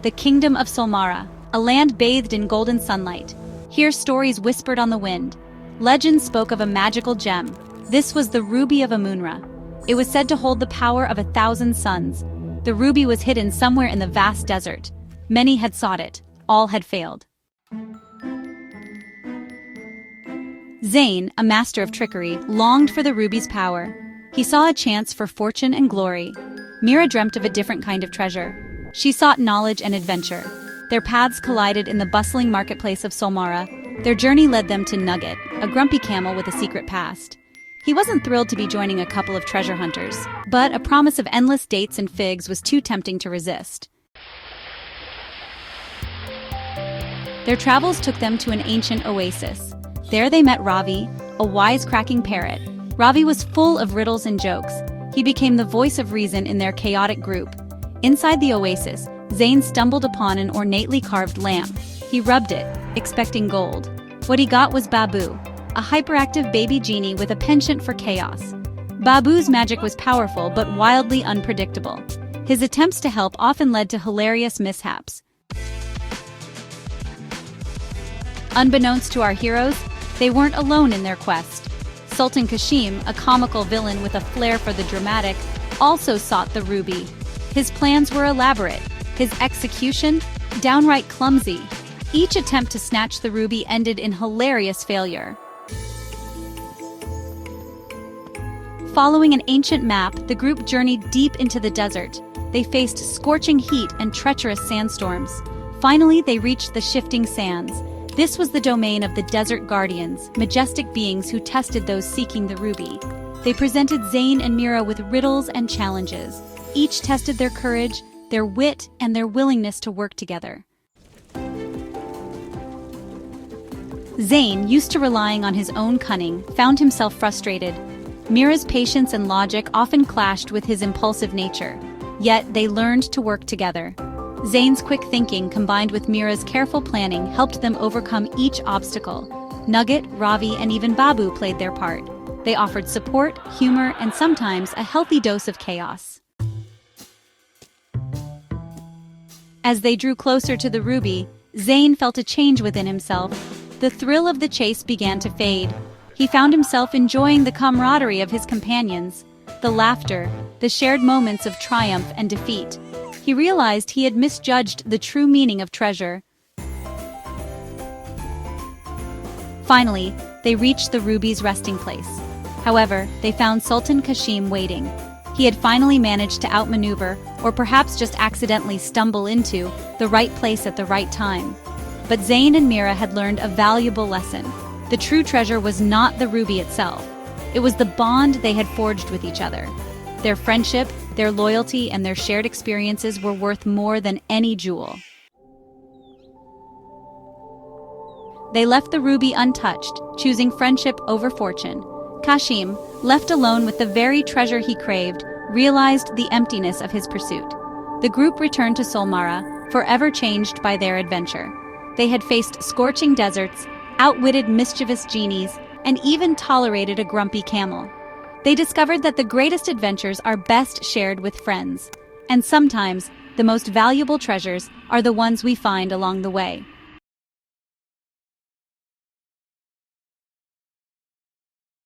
the kingdom of Solmara, a land bathed in golden sunlight. Here stories whispered on the wind. Legends spoke of a magical gem. This was the Ruby of Amunra. It was said to hold the power of 1,000 suns. The ruby was hidden somewhere in the vast desert. Many had sought it. All had failed. Zayn, a master of trickery, longed for the ruby's power. He saw a chance for fortune and glory. Mira dreamt of a different kind of treasure. She sought knowledge and adventure. Their paths collided in the bustling marketplace of Solmara. Their journey led them to Nugget, a grumpy camel with a secret past. He wasn't thrilled to be joining a couple of treasure hunters, but a promise of endless dates and figs was too tempting to resist. Their travels took them to an ancient oasis. There they met Ravi, a wisecracking parrot. Ravi was full of riddles and jokes. He became the voice of reason in their chaotic group. Inside the oasis, Zayn stumbled upon an ornately carved lamp. He rubbed it, expecting gold. What he got was Babu, a hyperactive baby genie with a penchant for chaos. Babu's magic was powerful but wildly unpredictable. His attempts to help often led to hilarious mishaps. Unbeknownst to our heroes, they weren't alone in their quest. Sultan Kashim, a comical villain with a flair for the dramatic, also sought the ruby. His plans were elaborate, his execution downright clumsy. Each attempt to snatch the ruby ended in hilarious failure. Following an ancient map, the group journeyed deep into the desert. They faced scorching heat and treacherous sandstorms. Finally, they reached the shifting sands. This was the domain of the Desert Guardians, majestic beings who tested those seeking the ruby. They presented Zayn and Mira with riddles and challenges. Each tested their courage, their wit, and their willingness to work together. Zayn, used to relying on his own cunning, found himself frustrated. Mira's patience and logic often clashed with his impulsive nature. Yet they learned to work together. Zayn's quick thinking combined with Mira's careful planning helped them overcome each obstacle. Nugget, Ravi, and even Babu played their part. They offered support, humor, and sometimes a healthy dose of chaos. As they drew closer to the ruby, Zayn felt a change within himself. The thrill of the chase began to fade. He found himself enjoying the camaraderie of his companions, the laughter, the shared moments of triumph and defeat. He realized he had misjudged the true meaning of treasure. Finally, they reached the ruby's resting place. However, they found Sultan Kashim waiting. He had finally managed to outmaneuver, or perhaps just accidentally stumble into, the right place at the right time. But Zayn and Mira had learned a valuable lesson. The true treasure was not the ruby itself. It was the bond they had forged with each other. Their friendship, their loyalty, and their shared experiences were worth more than any jewel. They left the ruby untouched, choosing friendship over fortune. Kashim, left alone with the very treasure he craved, realized the emptiness of his pursuit. The group returned to Solmara, forever changed by their adventure. They had faced scorching deserts, outwitted mischievous genies, and even tolerated a grumpy camel. They discovered that the greatest adventures are best shared with friends, and sometimes the most valuable treasures are the ones we find along the way.